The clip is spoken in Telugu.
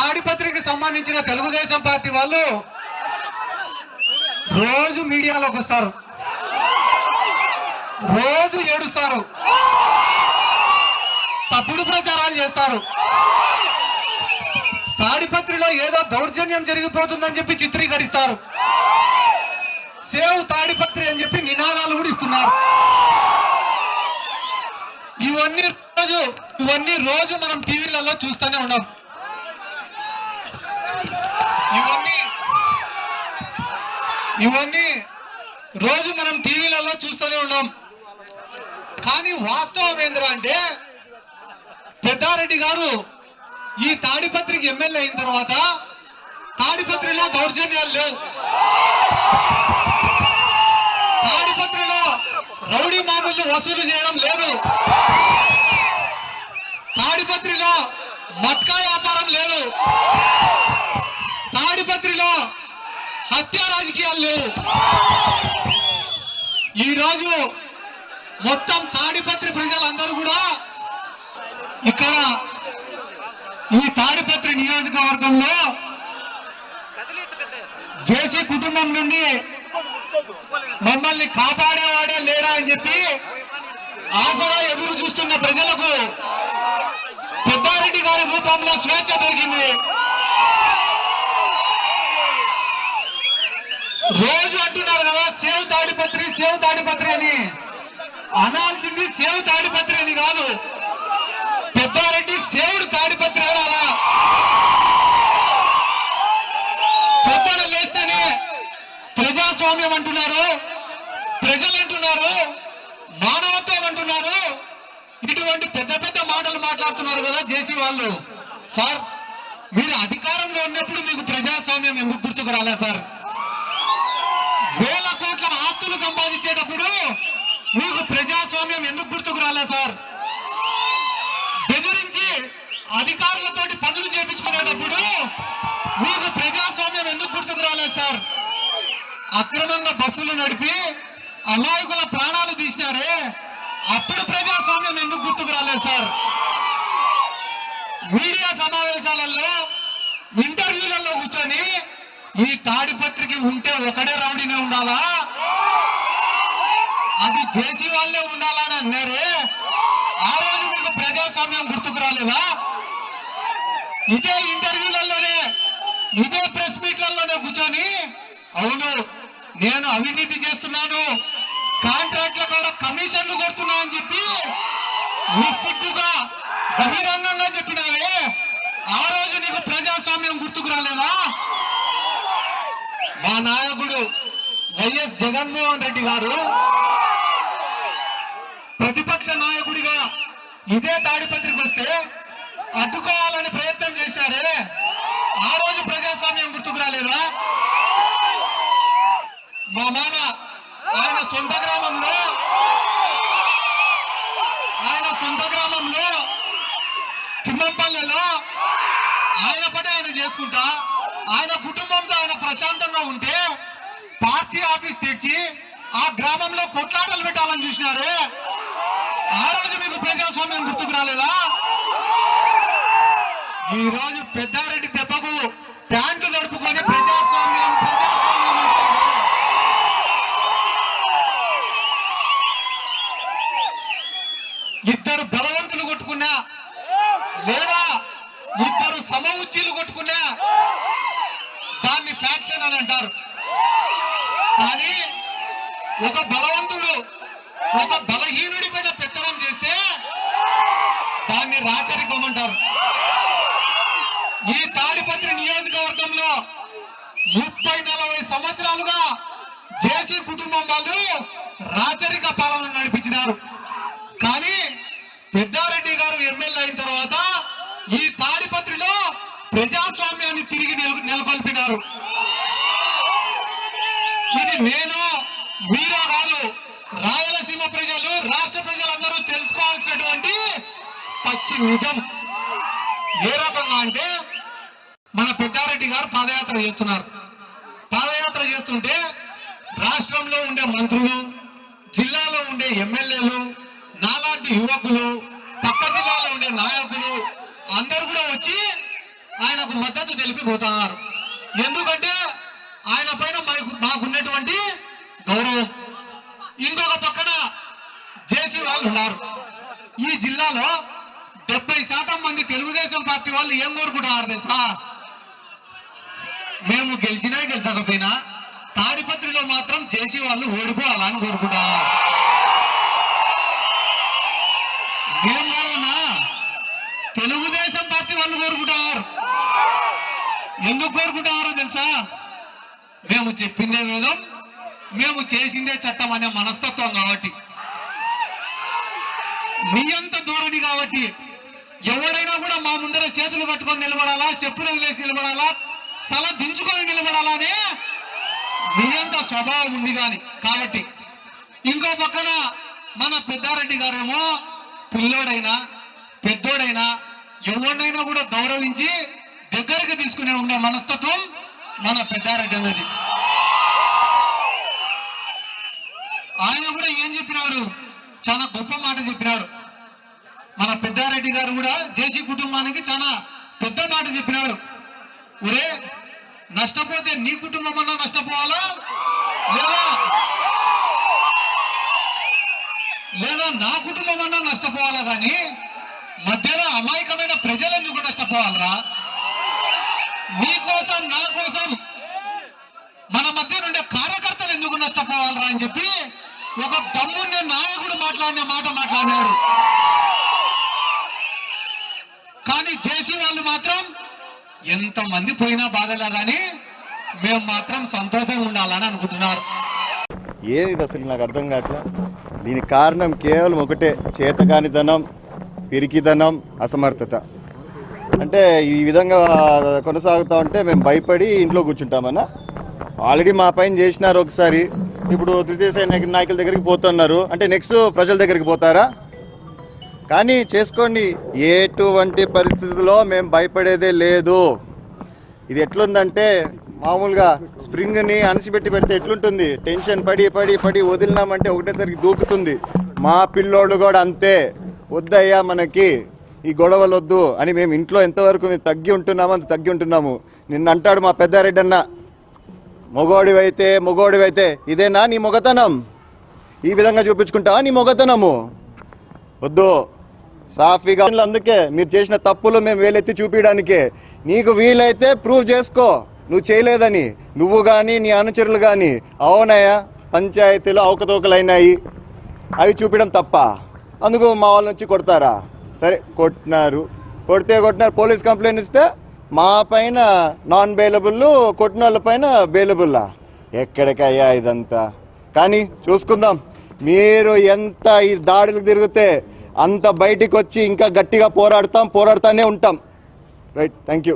తాడిపత్రికి సంబంధించిన తెలుగుదేశం పార్టీ వాళ్ళు రోజు మీడియాలోకి వస్తారు, రోజు ఏడుస్తారు, తప్పుడు ప్రచారాలు చేస్తారు. తాడిపత్రిలో ఏదో దౌర్జన్యం జరిగిపోతుందని చెప్పి చిత్రీకరిస్తారు. సేవ్ తాడిపత్రి అని చెప్పి నినాదాలు కూడా ఇస్తున్నారు. ఇవన్నీ రోజు మనం టీవీలలో చూస్తూనే ఉన్నాం. ఇవన్నీ రోజు మనం టీవీలలో చూస్తూనే ఉన్నాం. కానీ వాస్తవం ఏందిరా అంటే పెద్దారెడ్డి గారు ఈ తాడిపత్రికి ఎమ్మెల్యే అయిన తర్వాత తాడిపత్రిలో దౌర్జన్యాలు లేవు, తాడిపత్రిలో రౌడీ మామూలు వసూలు చేయడం లేదు, తాడిపత్రిలో మట్కా వ్యాపారం లేదు, తాడిపత్రిలో హత్య రాజకీయాలు లేవు. ఈరోజు మొత్తం తాడిపత్రి ప్రజలందరూ కూడా ఇక్కడ ఈ తాడిపత్రి నియోజకవర్గంలో జేసీ కుటుంబం నుండి మమ్మల్ని కాపాడేవాడే లేడా అని చెప్పి ఆశగా ఎదురు చూస్తున్న ప్రజలకు పెద్దారెడ్డి గారి రూపంలో స్వేచ్ఛ దొరికింది. రోజు అంటున్నారు కదా సేవ్ తాడిపత్రి, సేవ్ తాడిపత్రి అని. అనాల్సింది సేవ్ తాడిపత్రి అని కాదు, పెద్దారెడ్డి సేవుడు తాడిపత్రి అనాలా. పొద్దున లేస్తేనే ప్రజాస్వామ్యం అంటున్నారు, ప్రజలు అంటున్నారు, మానవత్వం అంటున్నారు. ఇటువంటి పెద్ద పెద్ద మాటలు మాట్లాడుతున్నారు కదా జేసీ వాళ్ళు. సార్, మీరు అధికారంలో ఉన్నప్పుడు మీకు ప్రజాస్వామ్యం ఎందుకు గుర్తుకు రాలే సార్? వేల కోట్ల ఆస్తులు సంపాదించేటప్పుడు మీకు ప్రజాస్వామ్యం ఎందుకు గుర్తుకు రాలే సార్? బెదిరించి అధికారులతోటి పనులు చేపించుకునేటప్పుడు మీకు ప్రజాస్వామ్యం ఎందుకు గుర్తుకు రాలేదు సార్? అక్రమంగా బస్సులు నడిపి అమాయకుల ప్రాణాలు తీసినారే, అప్పుడు ప్రజాస్వామ్యం ఎందుకు గుర్తుకు రాలేదు సార్? మీడియా సమావేశాలలో ఇంటర్వ్యూలలో కూర్చొని ఈ తాడిపత్రికి ఉంటే ఒకడే రౌడీనే ఉండాలా, అది జేసీ వాళ్ళే ఉండాలని అన్నారే, ఆ రోజు మీకు ప్రజాస్వామ్యం గుర్తుకు రాలేదా? ఇదే ఇంటర్వ్యూలలోనే, ఇదే ప్రెస్ మీట్లలోనే కూర్చొని అవును నేను అవినీతి చేస్తున్నాను, కాంట్రాక్ట్ల కూడా కమిషన్లు కొడుతున్నా అని చెప్పి నిస్సిగ్గుగా బహిరంగంగా చెప్పినావే, ఆ రోజు నీకు ప్రజాస్వామ్యం గుర్తుకు రాలేదా? మా నాయకుడు వైఎస్ జగన్మోహన్ రెడ్డి గారు ప్రతిపక్ష నాయకుడిగా ఇదే తాడిపత్రికి వస్తే అడ్డుకోవాలని ప్రయత్నం చేశారే, ఆ రోజు ప్రజాస్వామ్యం గుర్తుకు రాలేదా? మా మామ ఆయన సొంత గ్రామంలో తిమ్మంపల్లెలో ఆయన పని ఆయన చేసుకుంటా ఆయన కుటుంబంతో ఆయన ప్రశాంతంగా ఉంటే పార్టీ ఆఫీస్ తెచ్చి ఆ గ్రామంలో కొట్లాటలు పెట్టాలని చూసినారే, ఆ రోజు మీకు ప్రజాస్వామ్యం గుర్తుకు రాలేదా? ఈ రోజు పెద్దారెడ్డి దెబ్బకు ట్యాంకు నడుపుకొని ప్రజాస్వామ్యం ప్రజాస్వామ్యం అంటారు. ఇద్దరు బలవంతులు కొట్టుకున్నా లేదా ఇద్దరు సమఉచ్చీలు కొట్టుకున్నా దాన్ని ఫ్యాక్షన్ అని అంటారు. కానీ ఒక బలవంతుడు ఒక బలహీనుడి పైన పెత్తనం చేస్తే దాన్ని రాచరికం అంటారు. ఈ తాడిపత్రి నియోజకవర్గంలో 30-40 సంవత్సరాలుగా జేసీ కుటుంబం వాళ్ళు రాచరిక పాలన నడిపించినారు. కానీ పెద్దారెడ్డి గారు ఎమ్మెల్యే అయిన తర్వాత ఈ తాడిపత్రిలో ప్రజాస్వామ్యాన్ని తిరిగి నెలకొల్పినారు. ఇది నేను మీరే కాదు, రాయలసీమ ప్రజలు రాష్ట్ర ప్రజలందరూ తెలుసుకోవాల్సినటువంటి పచ్చి నిజం. ఏ రకంగా అంటే మన పెద్దారెడ్డి గారు పాదయాత్ర చేస్తున్నారు. పాదయాత్ర చేస్తుంటే రాష్ట్రంలో ఉండే మంత్రులు, జిల్లాలో ఉండే ఎమ్మెల్యేలు, నాలాంటి యువకులు, పక్క జిల్లాలో ఉండే నాయకులు అందరూ కూడా వచ్చి ఆయనకు మద్దతు తెలిపిపోతున్నారు. ఎందుకంటే ఆయన పైన మాకున్నటువంటి గౌరవం. ఇంకొక పక్కన జేసీ వాళ్ళు ఉన్నారు. ఈ జిల్లాలో 70% మంది తెలుగుదేశం పార్టీ వాళ్ళు ఏం కోరుకుంటున్నారు తెలుసా? మేము గెలిచినా గెలిచకపోయినా తాడిపత్రిలో మాత్రం జేసీ వాళ్ళు ఓడిపోవాలని కోరుకుంటున్నారు. మేము కాదన్నా, తెలుగుదేశం పార్టీ వాళ్ళు కోరుకుంటున్నారు. ఎందుకు కోరుకుంటున్నారో తెలుసా? మేము చెప్పిందే వేదం, మేము చేసిందే చట్టం అనే మనస్తత్వం కాబట్టి, మీ అంత ధోరణి కాబట్టి, ఎవడైనా కూడా మా ముందర చేతులు కట్టుకొని నిలబడాలా, చెప్పులు వదిలేసి నిలబడాలా, తల దించుకొని నిలబడాలా అనే మీ అంత స్వభావం ఉంది కాబట్టి. ఇంకో పక్కన మన పెద్దారెడ్డి గారేమో పిల్లోడైనా పెద్దోడైనా ఎవరినైనా కూడా గౌరవించి దగ్గరికి తీసుకునే ఉండే మనస్తత్వం మన పెద్దారెడ్డి అన్నది. ఆయన కూడా ఏం చెప్పినాడు? చాలా గొప్ప మాట చెప్పినాడు. మన పెద్దారెడ్డి గారు కూడా జేసీ కుటుంబానికి చాలా పెద్ద మాట చెప్పినాడు. ఒరే, నష్టపోతే నీ కుటుంబం అన్నా నష్టపోవాలా, లేదా నా కుటుంబం అన్నా నష్టపోవాలా, కానీ మధ్యలో అమాయకమైన ప్రజలు ఎందుకు నష్టపోవాలరా? మీకోసం నా కోసం మన మధ్య నుండే కార్యకర్తలు ఎందుకు నష్టపోవాలరా అని చెప్పి ఒక దమ్మున్న నాయకుడు మాట్లాడిన మాట మాట్లాడాడు. కానీ జేసీ వాళ్ళు మాత్రం ఎంతమంది పోయినా బాధలే, కానీ మేము మాత్రం సంతోషంగా ఉండాలని అనుకుంటున్నారు. ఏది అసలు నాకు అర్థం కావట్లే. దీనికి కారణం కేవలం ఒకటే, చేతకానితనం, పిరికితనం, అసమర్థత. అంటే ఈ విధంగా కొనసాగుతూ ఉంటే మేము భయపడి ఇంట్లో కూర్చుంటామన్నా. ఆల్రెడీ మా పైన చేసినారు ఒకసారి, ఇప్పుడు తృతీయ శ్రేణి నాయకుల దగ్గరికి పోతున్నారు. అంటే నెక్స్ట్ ప్రజల దగ్గరికి పోతారా? కానీ చేసుకోండి, ఎటువంటి పరిస్థితుల్లో మేము భయపడేదే లేదు. ఇది ఎట్లుందంటే మామూలుగా స్ప్రింగ్ని అణిచిపెట్టి పెడితే ఎట్లుంటుంది, టెన్షన్ పడి పడి పడి వదిలినామంటే ఒకటేసరికి దూకుతుంది. మా పిల్లోళ్ళు కూడా అంతే. వద్దయ్యా మనకి ఈ గొడవలు వద్దు అని మేము ఇంట్లో ఎంతవరకు మేము తగ్గి ఉంటున్నామో అంత తగ్గి ఉంటున్నాము. నిన్న అంటాడు మా పెద్దారెడ్డి అన్న, మొగోడివైతే ఇదేనా నీ మొగతనం? ఈ విధంగా చూపించుకుంటావా నీ మొగతనము? వద్దు, సాఫీగా. అందుకే మీరు చేసిన తప్పులు మేము వేలెత్తి చూపించడానికే. నీకు వీలైతే ప్రూవ్ చేసుకో నువ్వు చేయలేదని, నువ్వు కానీ నీ అనుచరులు కానీ. అవునయ్యా, పంచాయతీలో అవకతవకలైనాయి, అవి చూపించడం తప్ప? అందుకు మా వాళ్ళ నుంచి కొడతారా? సరే, కొట్టినారు, పోలీస్ కంప్లైంట్ ఇస్తే మా పైన నాన్ బెయిలబుల్, కొట్టిన వాళ్ళ పైన బెయిలబుల్లా? ఎక్కడికయ్యా ఇదంతా? కానీ చూసుకుందాం. మీరు ఎంత ఈ దాడులకు తిరిగితే అంత బయటికి వచ్చి ఇంకా గట్టిగా పోరాడుతానే ఉంటాం. Right, thank you.